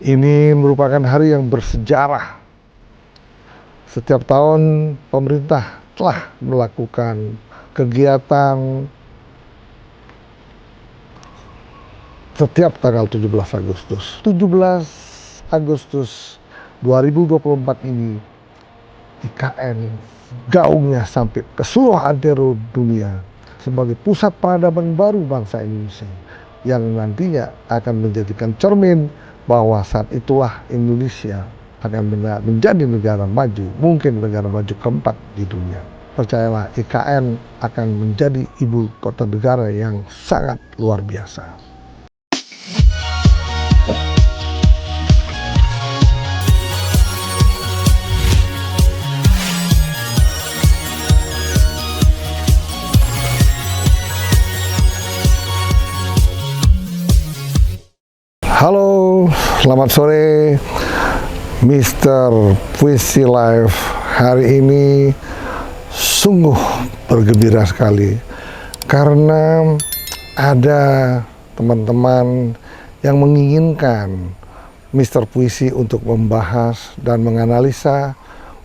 Ini merupakan hari yang bersejarah. Setiap tahun pemerintah telah melakukan kegiatan setiap tanggal 17 Agustus. 17 Agustus 2024 ini IKN gaungnya sampai ke seluruh antero dunia sebagai pusat peradaban baru bangsa Indonesia yang nantinya akan menjadikan cermin bahwa saat itulah Indonesia akan menjadi negara maju, mungkin negara maju keempat di dunia. Percayalah, IKN akan menjadi ibu kota negara yang sangat luar biasa. Halo, selamat sore Mr. Puisi Live. Hari ini sungguh bergembira sekali karena ada teman-teman yang menginginkan Mr. Puisi untuk membahas dan menganalisa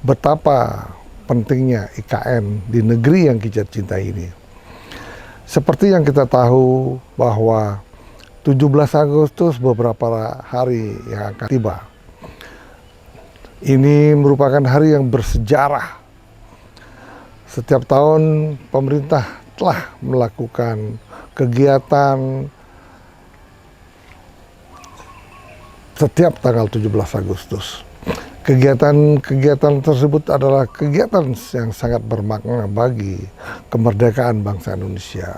betapa pentingnya IKN di negeri yang kita cintai ini. Seperti yang kita tahu bahwa 17 Agustus beberapa hari yang akan tiba. Ini merupakan hari yang bersejarah. Setiap tahun pemerintah telah melakukan kegiatan setiap tanggal 17 Agustus. Kegiatan-kegiatan tersebut adalah kegiatan yang sangat bermakna bagi kemerdekaan bangsa Indonesia.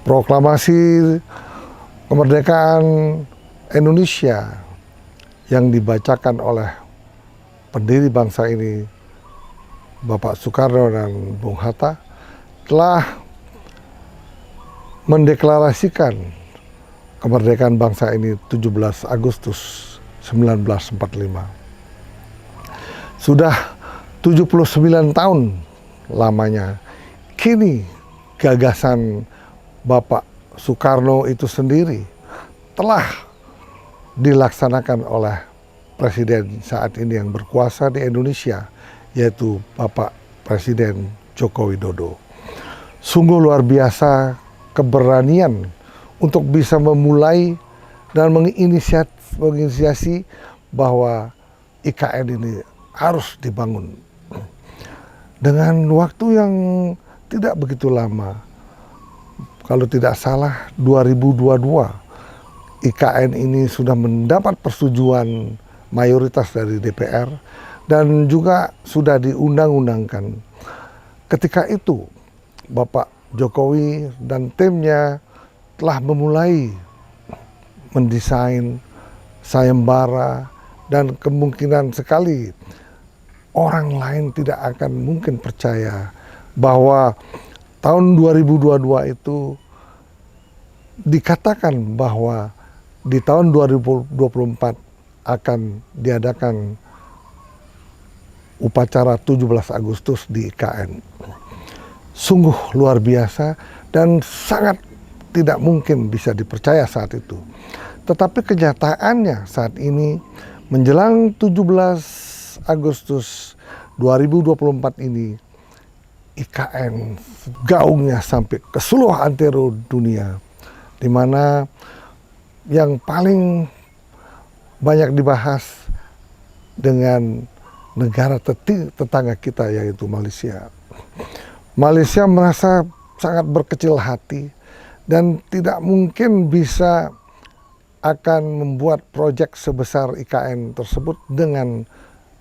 Proklamasi kemerdekaan Indonesia yang dibacakan oleh pendiri bangsa ini, Bapak Soekarno dan Bung Hatta, telah mendeklarasikan kemerdekaan bangsa ini 17 Agustus 1945. Sudah 79 tahun lamanya, kini gagasan Bapak Soekarno itu sendiri telah dilaksanakan oleh Presiden saat ini yang berkuasa di Indonesia, yaitu Bapak Presiden Joko Widodo. Sungguh luar biasa keberanian untuk bisa memulai dan menginisiasi bahwa IKN ini harus dibangun. Dengan waktu yang tidak begitu lama, kalau tidak salah 2022 IKN ini sudah mendapat persetujuan mayoritas dari DPR dan juga sudah diundang-undangkan. Ketika itu Bapak Jokowi dan timnya telah memulai mendesain sayembara, dan kemungkinan sekali orang lain tidak akan mungkin percaya bahwa tahun 2022 itu dikatakan bahwa di tahun 2024 akan diadakan upacara 17 Agustus di IKN. Sungguh luar biasa dan sangat tidak mungkin bisa dipercaya saat itu. Tetapi kenyataannya saat ini menjelang 17 Agustus 2024 ini, IKN gaungnya sampai ke seluruh antero dunia, di mana yang paling banyak dibahas dengan negara tetangga kita, yaitu Malaysia. Malaysia merasa sangat berkecil hati dan tidak mungkin bisa akan membuat proyek sebesar IKN tersebut dengan,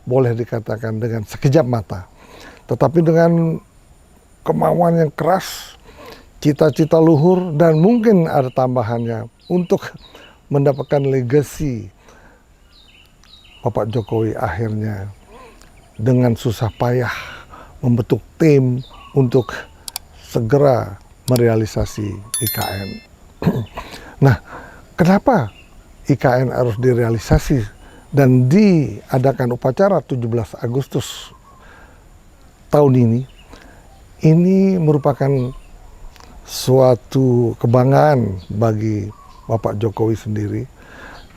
boleh dikatakan, dengan sekejap mata. Tetapi dengan kemauan yang keras, cita-cita luhur, dan mungkin ada tambahannya untuk mendapatkan legasi, Bapak Jokowi akhirnya dengan susah payah membentuk tim untuk segera merealisasi IKN. Nah, kenapa IKN harus direalisasi dan diadakan upacara 17 Agustus tahun ini? Ini merupakan suatu kebanggaan bagi Bapak Jokowi sendiri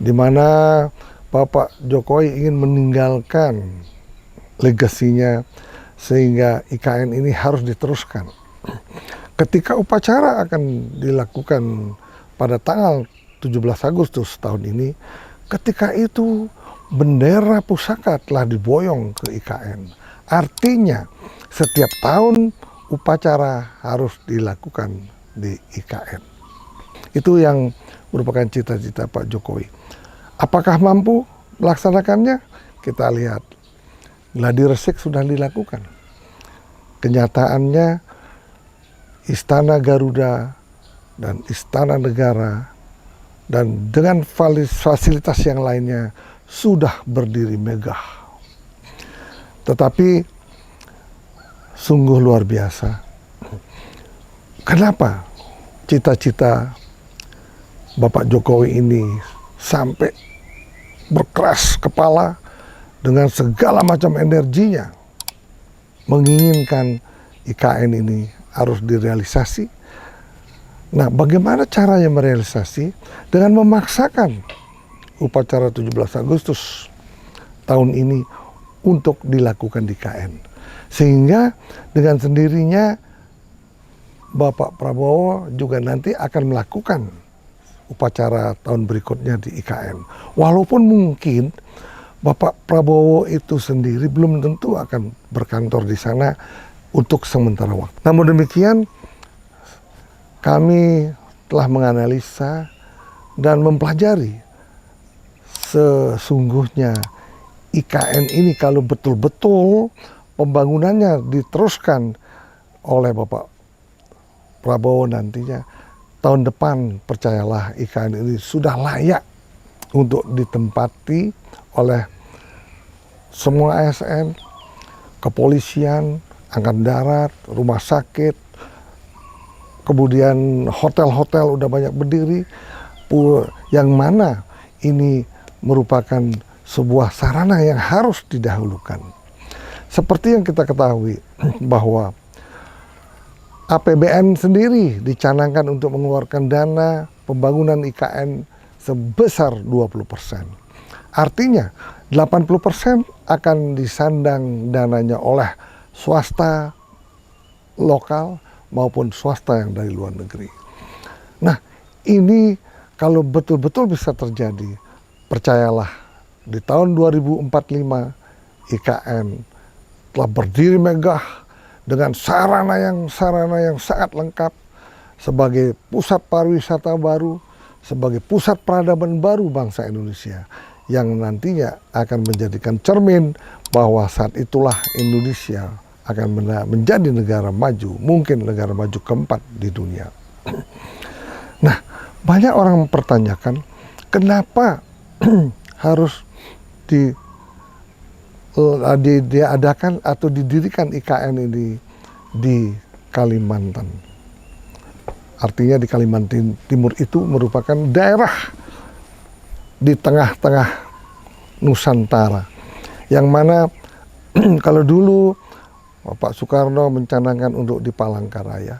di mana Bapak Jokowi ingin meninggalkan legasinya sehingga IKN ini harus diteruskan. Ketika upacara akan dilakukan pada tanggal 17 Agustus tahun ini, ketika itu bendera pusaka telah diboyong ke IKN. Artinya setiap tahun upacara harus dilakukan di IKN. Itu yang merupakan cita-cita Pak Jokowi. Apakah mampu melaksanakannya? Kita lihat. Gladi resik sudah dilakukan. Kenyataannya Istana Garuda dan Istana Negara dan dengan fasilitas yang lainnya sudah berdiri megah. Tetapi sungguh luar biasa. Kenapa cita-cita Bapak Jokowi ini sampai berkeras kepala dengan segala macam energinya menginginkan IKN ini harus direalisasi? Nah, bagaimana caranya merealisasi? Dengan memaksakan upacara 17 Agustus tahun ini untuk dilakukan di IKN. Sehingga dengan sendirinya Bapak Prabowo juga nanti akan melakukan upacara tahun berikutnya di IKN. Walaupun mungkin Bapak Prabowo itu sendiri belum tentu akan berkantor di sana untuk sementara waktu. Namun demikian, kami telah menganalisa dan mempelajari sesungguhnya IKN ini kalau betul-betul pembangunannya diteruskan oleh Bapak Prabowo nantinya, tahun depan percayalah IKN ini sudah layak untuk ditempati oleh semua ASN, kepolisian, angkatan darat, rumah sakit, kemudian hotel-hotel udah banyak berdiri, yang mana ini merupakan sebuah sarana yang harus didahulukan. Seperti yang kita ketahui bahwa APBN sendiri dicanangkan untuk mengeluarkan dana pembangunan IKN sebesar 20%. Artinya 80% akan disandang dananya oleh swasta lokal maupun swasta yang dari luar negeri. Nah, ini kalau betul-betul bisa terjadi, percayalah di tahun 2045 IKN telah berdiri megah dengan sarana yang sangat lengkap sebagai pusat pariwisata baru, sebagai pusat peradaban baru bangsa Indonesia yang nantinya akan menjadikan cermin bahwa saat itulah Indonesia akan menjadi negara maju, mungkin negara maju keempat di dunia. Nah, banyak orang mempertanyakan kenapa harus diadakan atau didirikan IKN ini di Kalimantan. Artinya di Kalimantan Timur itu merupakan daerah di tengah-tengah Nusantara, yang mana kalau dulu Pak Soekarno mencanangkan untuk di Palangkaraya,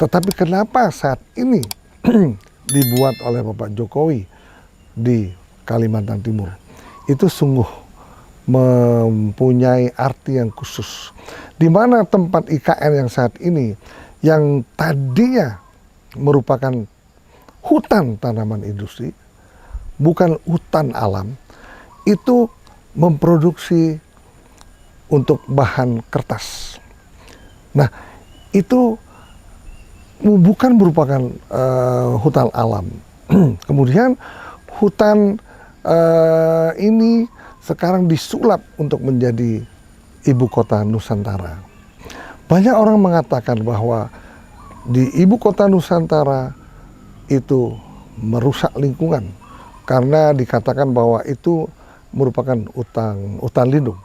tetapi kenapa saat ini dibuat oleh Bapak Jokowi di Kalimantan Timur? Itu sungguh mempunyai arti yang khusus, di mana tempat IKN yang saat ini, yang tadinya merupakan hutan tanaman industri, bukan hutan alam, itu memproduksi untuk bahan kertas. Nah, itu bukan merupakan hutan alam. Kemudian hutan ini sekarang disulap untuk menjadi ibu kota Nusantara. Banyak orang mengatakan bahwa di ibu kota Nusantara itu merusak lingkungan, karena dikatakan bahwa itu merupakan hutan lindung.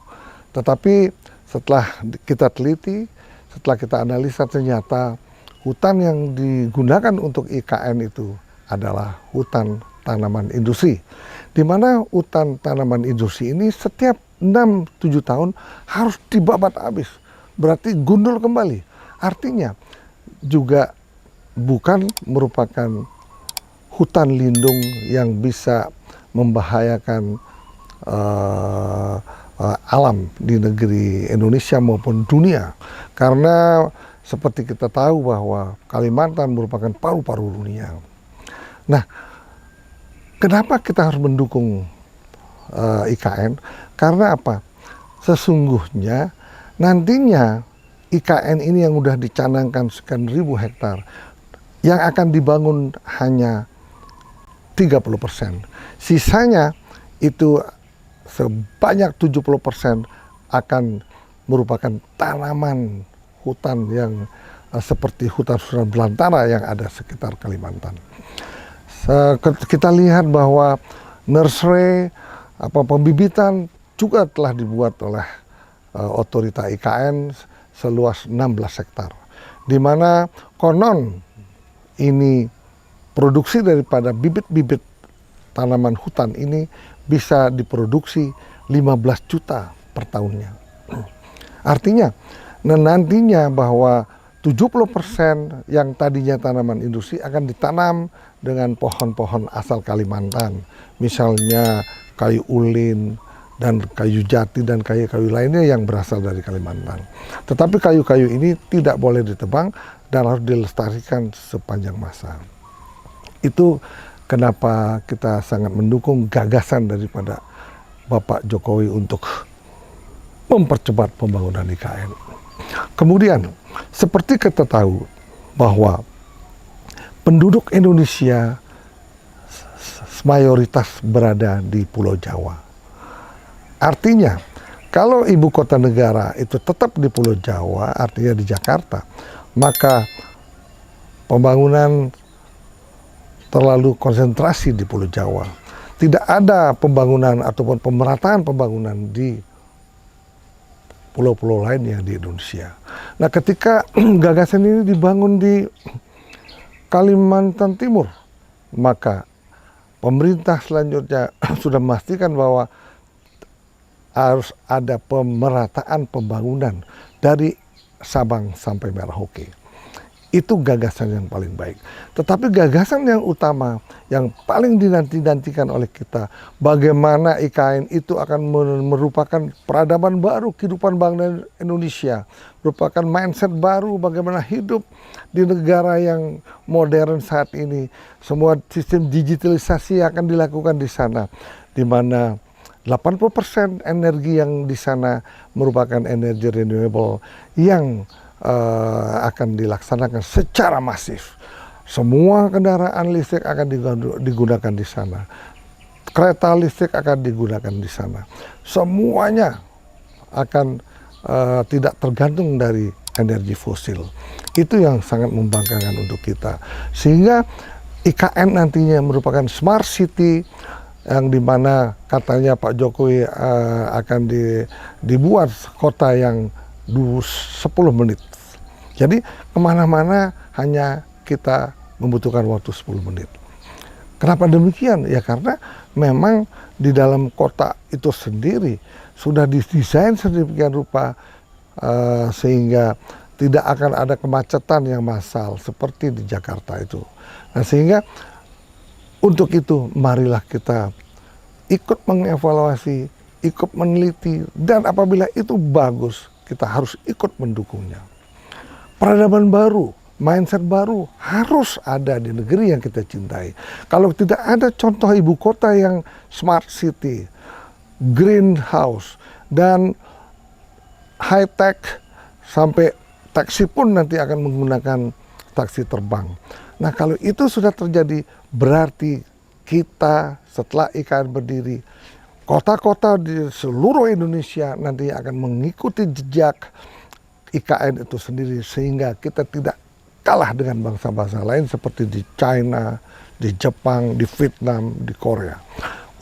Tetapi setelah kita teliti, setelah kita analisa, ternyata hutan yang digunakan untuk IKN itu adalah hutan tanaman industri. Di mana hutan tanaman industri ini setiap 6-7 tahun harus dibabat habis. Berarti gundul kembali. Artinya juga bukan merupakan hutan lindung yang bisa membahayakan alam di negeri Indonesia maupun dunia. Karena seperti kita tahu bahwa Kalimantan merupakan paru-paru dunia. Nah, kenapa kita harus mendukung IKN? Karena apa? Sesungguhnya nantinya IKN ini yang udah dicanangkan sekian ribu hektar, yang akan dibangun hanya 30%. Sisanya itu sebanyak 70% akan merupakan tanaman hutan yang seperti hutan-hutan belantara yang ada sekitar Kalimantan. Kita lihat bahwa nursery, pembibitan juga telah dibuat oleh otorita IKN seluas 16 hektar. Di mana konon ini produksi daripada bibit-bibit tanaman hutan ini bisa diproduksi 15 juta per tahunnya. Artinya, nantinya bahwa 70% yang tadinya tanaman industri akan ditanam dengan pohon-pohon asal Kalimantan. Misalnya kayu ulin dan kayu jati dan kayu-kayu lainnya yang berasal dari Kalimantan. Tetapi kayu-kayu ini tidak boleh ditebang dan harus dilestarikan sepanjang masa. Itu kenapa kita sangat mendukung gagasan daripada Bapak Jokowi untuk mempercepat pembangunan IKN. Kemudian, seperti kita tahu bahwa penduduk Indonesia mayoritas berada di Pulau Jawa. Artinya, kalau ibu kota negara itu tetap di Pulau Jawa, artinya di Jakarta, maka pembangunan terlalu konsentrasi di Pulau Jawa. Tidak ada pembangunan ataupun pemerataan pembangunan di pulau-pulau lainnya di Indonesia. Nah, ketika gagasan ini dibangun di Kalimantan Timur, maka pemerintah selanjutnya sudah memastikan bahwa harus ada pemerataan pembangunan dari Sabang sampai Merauke. Itu gagasan yang paling baik. Tetapi gagasan yang utama, yang paling dinanti-nantikan oleh kita, bagaimana IKN itu akan merupakan peradaban baru kehidupan bangsa Indonesia, merupakan mindset baru bagaimana hidup di negara yang modern saat ini. Semua sistem digitalisasi akan dilakukan di sana, di mana 80% energi yang di sana merupakan energi renewable yang akan dilaksanakan secara masif. Semua kendaraan listrik akan digunakan di sana. Kereta listrik akan digunakan di sana. Semuanya akan tidak tergantung dari energi fosil. Itu yang sangat membanggakan untuk kita. Sehingga IKN nantinya merupakan smart city yang dimana katanya Pak Jokowi akan dibuat kota yang 10 menit. Jadi kemana-mana hanya kita membutuhkan waktu 10 menit. Kenapa demikian? Ya karena memang di dalam kota itu sendiri sudah didesain sedemikian rupa sehingga tidak akan ada kemacetan yang massal seperti di Jakarta itu. Nah, sehingga untuk itu marilah kita ikut mengevaluasi, ikut meneliti, dan apabila itu bagus, kita harus ikut mendukungnya. Peradaban baru, mindset baru harus ada di negeri yang kita cintai. Kalau tidak ada contoh ibu kota yang smart city, greenhouse, dan high tech, sampai taksi pun nanti akan menggunakan taksi terbang. Nah, kalau itu sudah terjadi, berarti kita setelah IKN berdiri, kota-kota di seluruh Indonesia nanti akan mengikuti jejak IKN itu sendiri, sehingga kita tidak kalah dengan bangsa-bangsa lain seperti di China, di Jepang, di Vietnam, di Korea.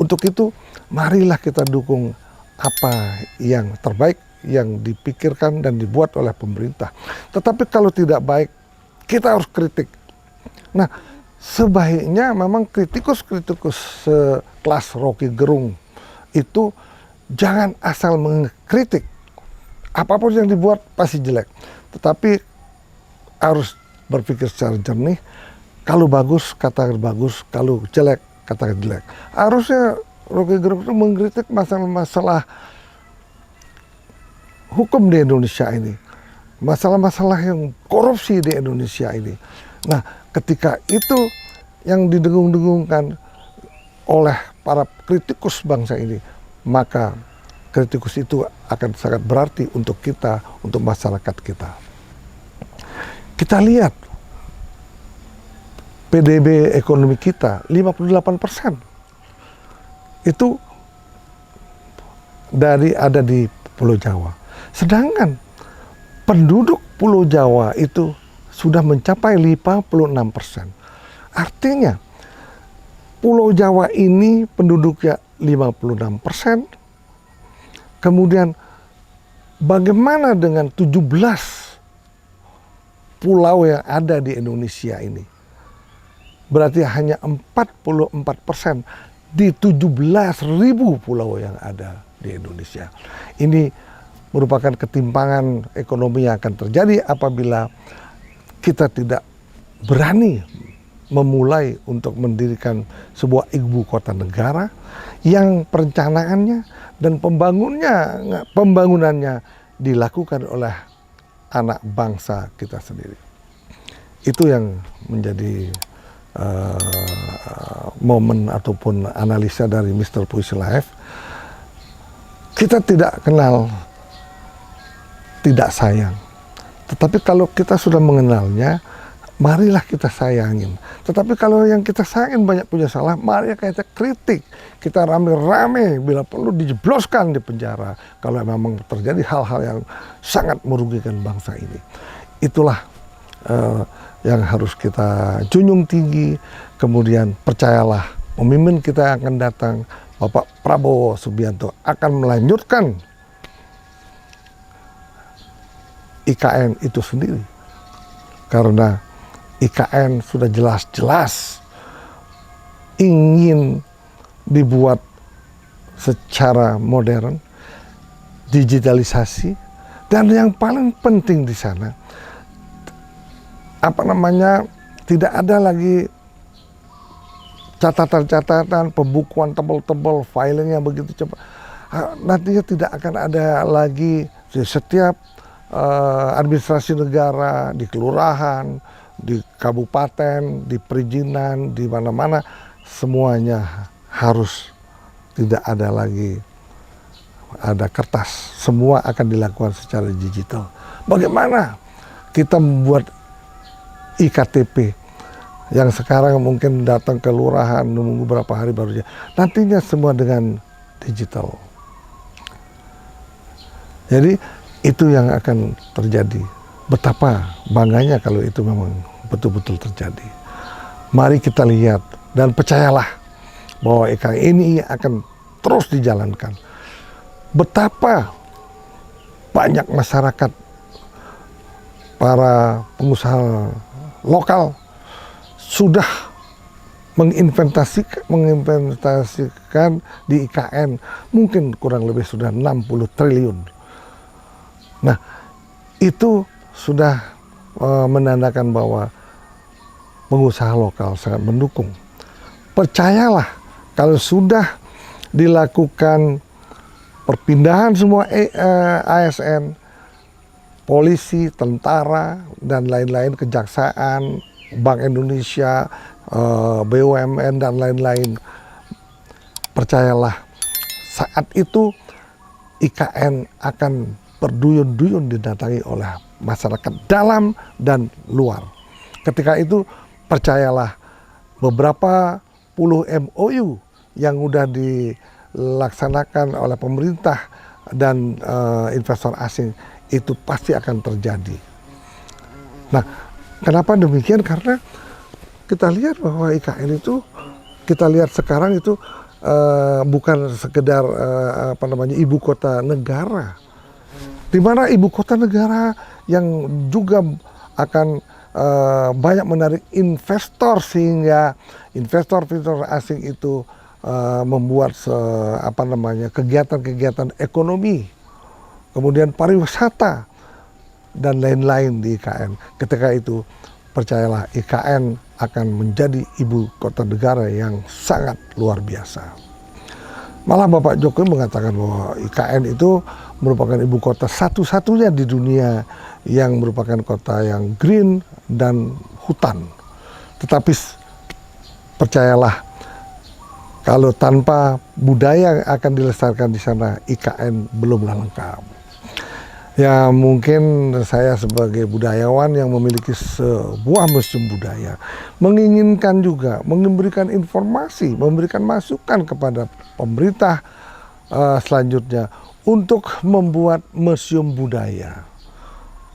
Untuk itu, marilah kita dukung apa yang terbaik yang dipikirkan dan dibuat oleh pemerintah. Tetapi kalau tidak baik, kita harus kritik. Nah, sebaiknya memang kritikus-kritikus sekelas Rocky Gerung itu jangan asal mengkritik. Apapun yang dibuat pasti jelek. Tetapi harus berpikir secara jernih, Kalau bagus katakan bagus, kalau jelek katakan jelek. Harusnya Rocky Gerung itu mengkritik masalah-masalah hukum di Indonesia ini, masalah-masalah yang korupsi di Indonesia ini. Nah, ketika itu yang didengung-dengungkan oleh para kritikus bangsa ini, maka kritikus itu akan sangat berarti untuk kita, untuk masyarakat kita. Kita lihat PDB ekonomi kita 58%. Itu ada di Pulau Jawa. Sedangkan penduduk Pulau Jawa itu sudah mencapai 56%. Artinya Pulau Jawa ini penduduknya 56%. Kemudian bagaimana dengan 17 pulau yang ada di Indonesia ini? Berarti hanya 44% di 17.000 pulau yang ada di Indonesia. Ini merupakan ketimpangan ekonomi yang akan terjadi apabila kita tidak berani memulai untuk mendirikan sebuah ibu kota negara yang perencanaannya dan pembangunannya dilakukan oleh anak bangsa kita sendiri. Itu yang menjadi momen ataupun analisa dari Mr. Puisi Live. Kita tidak kenal tidak sayang, tetapi kalau kita sudah mengenalnya, marilah kita sayangin. Tetapi kalau yang kita sayangin banyak punya salah, mari kita kritik. Kita rame-rame bila perlu dijebloskan di penjara kalau memang terjadi hal-hal yang sangat merugikan bangsa ini. Itulah yang harus kita junjung tinggi. Kemudian percayalah, pemimpin kita yang akan datang, Bapak Prabowo Subianto, akan melanjutkan IKN itu sendiri. Karena IKN sudah jelas-jelas ingin dibuat secara modern, digitalisasi, dan yang paling penting di sana, tidak ada lagi catatan-catatan, pembukuan tebal-tebal, filing yang begitu cepat. Nantinya tidak akan ada lagi di setiap administrasi negara, di kelurahan, di kabupaten, di perizinan, di mana-mana, semuanya harus tidak ada lagi ada kertas. Semua akan dilakukan secara digital. Bagaimana kita membuat IKTP yang sekarang mungkin datang ke lurahan menunggu beberapa hari baru nantinya semua dengan digital. Jadi itu yang akan terjadi. Betapa bangganya kalau itu memang betul-betul terjadi. Mari kita lihat dan percayalah bahwa IKN ini akan terus dijalankan. Betapa banyak masyarakat, para pengusaha lokal sudah menginvestasikan di IKN mungkin kurang lebih sudah 60 triliun. Nah, itu sudah menandakan bahwa pengusaha lokal sangat mendukung. Percayalah, kalau sudah dilakukan perpindahan semua ASN, polisi, tentara, dan lain-lain, kejaksaan, Bank Indonesia, BUMN, dan lain-lain, percayalah, saat itu IKN akan berduyun-duyun didatangi oleh masyarakat dalam dan luar. Ketika itu percayalah, beberapa puluh MOU yang sudah dilaksanakan oleh pemerintah dan investor asing itu pasti akan terjadi. Nah, kenapa demikian? Karena kita lihat bahwa IKN itu, kita lihat sekarang itu bukan sekedar ibu kota negara. Di mana ibu kota negara yang juga akan banyak menarik investor, sehingga investor asing itu membuat kegiatan-kegiatan ekonomi, kemudian pariwisata dan lain-lain di IKN. Ketika itu percayalah, IKN akan menjadi ibu kota negara yang sangat luar biasa. Malah Bapak Jokowi mengatakan bahwa IKN itu merupakan ibu kota satu-satunya di dunia yang merupakan kota yang green dan hutan. Tetapi percayalah, kalau tanpa budaya yang akan dilestarikan di sana, IKN belumlah lengkap. Ya mungkin saya sebagai budayawan yang memiliki sebuah museum budaya menginginkan juga memberikan informasi, memberikan masukan kepada pemerintah selanjutnya untuk membuat museum budaya.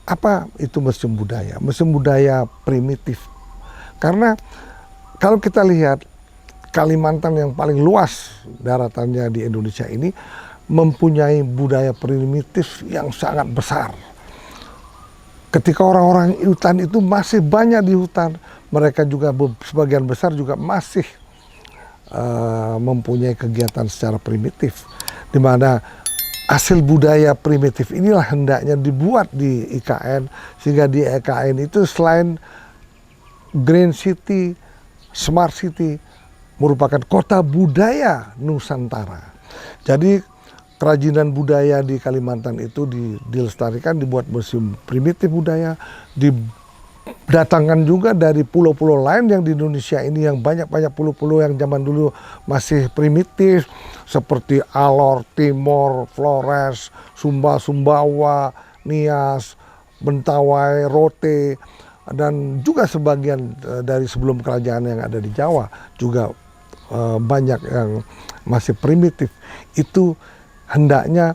Apa itu museum budaya? Museum budaya primitif. Karena kalau kita lihat Kalimantan yang paling luas daratannya di Indonesia ini mempunyai budaya primitif yang sangat besar. Ketika orang-orang hutan itu masih banyak di hutan, mereka juga sebagian besar juga masih mempunyai kegiatan secara primitif, di mana hasil budaya primitif inilah hendaknya dibuat di IKN, sehingga di IKN itu selain Green City, Smart City, merupakan kota budaya Nusantara. Jadi kerajinan budaya di Kalimantan itu dilestarikan, dibuat museum primitif budaya, didatangkan juga dari pulau-pulau lain yang di Indonesia ini, yang banyak-banyak pulau-pulau yang zaman dulu masih primitif, seperti Alor, Timor, Flores, Sumba, Sumbawa, Nias, Mentawai, Rote, dan juga sebagian dari sebelum kerajaan yang ada di Jawa juga banyak yang masih primitif. Itu hendaknya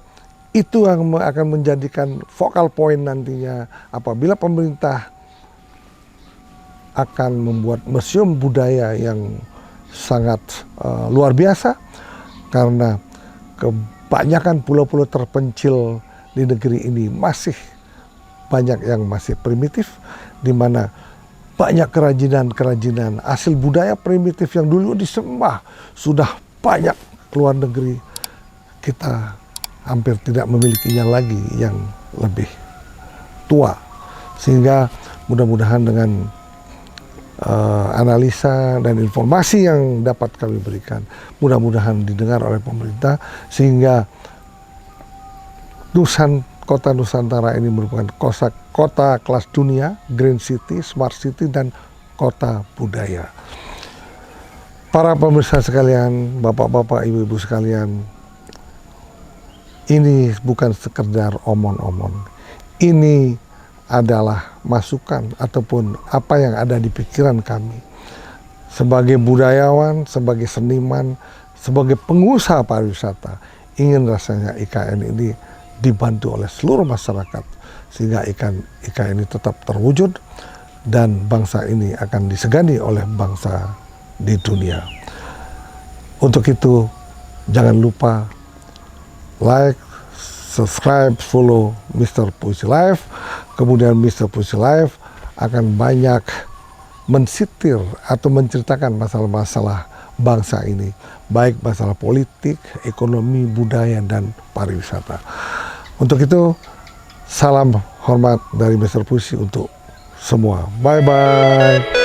itu yang akan menjadikan focal point nantinya apabila pemerintah akan membuat museum budaya yang sangat luar biasa, karena kebanyakan pulau-pulau terpencil di negeri ini masih banyak yang masih primitif, di mana banyak kerajinan-kerajinan hasil budaya primitif yang dulu disembah sudah banyak keluar negeri. Kita hampir tidak memilikinya lagi yang lebih tua, sehingga mudah-mudahan dengan analisa dan informasi yang dapat kami berikan, mudah-mudahan didengar oleh pemerintah, sehingga kota Nusantara ini merupakan kota kelas dunia, Green City, Smart City, dan kota budaya. Para pemirsa sekalian, bapak-bapak, ibu-ibu sekalian, ini bukan sekedar omong-omong. Ini adalah masukan ataupun apa yang ada di pikiran kami. Sebagai budayawan, sebagai seniman, sebagai pengusaha pariwisata, ingin rasanya IKN ini dibantu oleh seluruh masyarakat, sehingga IKN ini tetap terwujud dan bangsa ini akan disegani oleh bangsa di dunia. Untuk itu jangan lupa like, subscribe, follow Mr. Puisi Live. Kemudian Mr. Puisi Live akan banyak mensitir atau menceritakan masalah-masalah bangsa ini, baik masalah politik, ekonomi, budaya, dan pariwisata. Untuk itu, salam hormat dari Mr. Puisi untuk semua. Bye-bye.